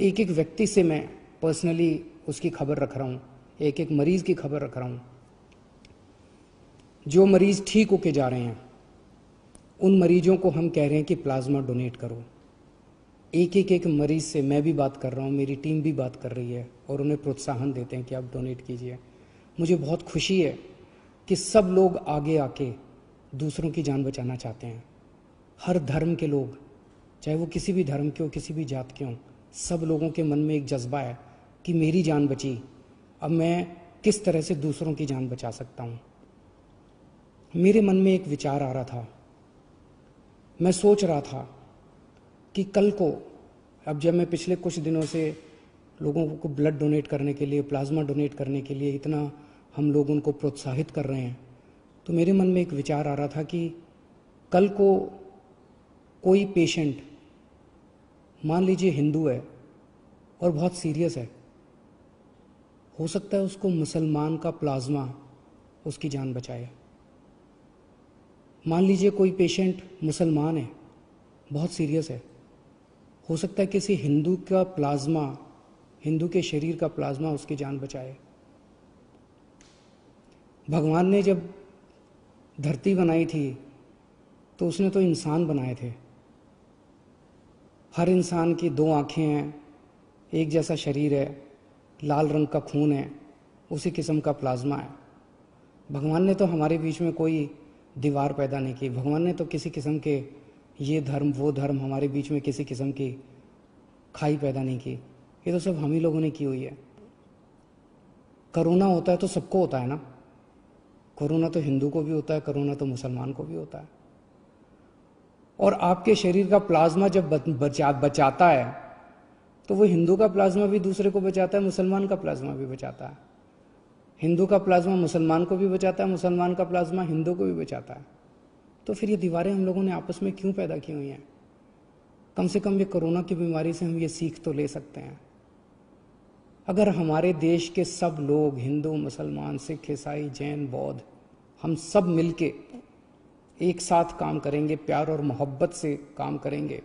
एक एक व्यक्ति से मैं पर्सनली उसकी खबर रख रहा हूँ, एक एक मरीज़ की खबर रख रहा हूँ। जो मरीज़ ठीक होके जा रहे हैं उन मरीजों को हम कह रहे हैं कि प्लाज्मा डोनेट करो। एक मरीज़ से मैं भी बात कर रहा हूँ, मेरी टीम भी बात कर रही है और उन्हें प्रोत्साहन देते हैं कि आप डोनेट कीजिए। मुझे बहुत खुशी है कि सब लोग आगे आके दूसरों की जान बचाना चाहते हैं। हर धर्म के लोग, चाहे वो किसी भी धर्म के हो, किसी भी जात के हों, सब लोगों के मन में एक जज्बा है कि मेरी जान बची, अब मैं किस तरह से दूसरों की जान बचा सकता हूँ। मेरे मन में एक विचार आ रहा था, मैं सोच रहा था कि कल को, अब जब मैं पिछले कुछ दिनों से लोगों को ब्लड डोनेट करने के लिए, प्लाज्मा डोनेट करने के लिए इतना हम लोग उनको प्रोत्साहित कर रहे हैं, तो मेरे मन में एक विचार आ रहा था कि कल को कोई पेशेंट, मान लीजिए हिंदू है और बहुत सीरियस है, हो सकता है उसको मुसलमान का प्लाज्मा उसकी जान बचाए। मान लीजिए कोई पेशेंट मुसलमान है, बहुत सीरियस है, हो सकता है किसी हिंदू का प्लाज्मा, हिंदू के शरीर का प्लाज्मा उसकी जान बचाए। भगवान ने जब धरती बनाई थी तो उसने तो इंसान बनाए थे। हर इंसान की दो आँखें हैं, एक जैसा शरीर है, लाल रंग का खून है, उसी किस्म का प्लाज्मा है। भगवान ने तो हमारे बीच में कोई दीवार पैदा नहीं की। भगवान ने तो किसी किस्म के ये धर्म वो धर्म हमारे बीच में किसी किस्म की खाई पैदा नहीं की। ये तो सब हम ही लोगों ने की हुई है। कोरोना होता है तो सबको होता है ना, कोरोना तो हिंदू को भी होता है, कोरोना तो मुसलमान को भी होता है। और आपके शरीर का प्लाज्मा जब बचाता है तो वो हिंदू का प्लाज्मा भी दूसरे को बचाता है, मुसलमान का प्लाज्मा भी बचाता है। हिंदू का प्लाज्मा मुसलमान को भी बचाता है, मुसलमान का प्लाज्मा हिंदू को भी बचाता है। तो फिर ये दीवारें हम लोगों ने आपस में क्यों पैदा की हुई हैं? कम से कम ये कोरोना की बीमारी से हम ये सीख तो ले सकते हैं। अगर हमारे देश के सब लोग, हिंदू, मुसलमान, सिख, ईसाई, जैन, बौद्ध, हम सब मिलके एक साथ काम करेंगे, प्यार और मोहब्बत से काम करेंगे,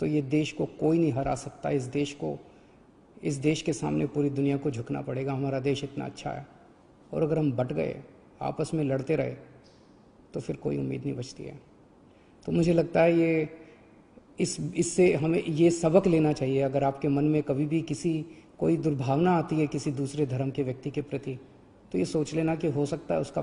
तो ये देश को कोई नहीं हरा सकता। इस देश के सामने पूरी दुनिया को झुकना पड़ेगा। हमारा देश इतना अच्छा है। और अगर हम बट गए, आपस में लड़ते रहे, तो फिर कोई उम्मीद नहीं बचती है। तो मुझे लगता है इससे हमें ये सबक लेना चाहिए। अगर आपके मन में कभी भी कोई दुर्भावना आती है किसी दूसरे धर्म के व्यक्ति के प्रति, तो ये सोच लेना कि हो सकता है उसका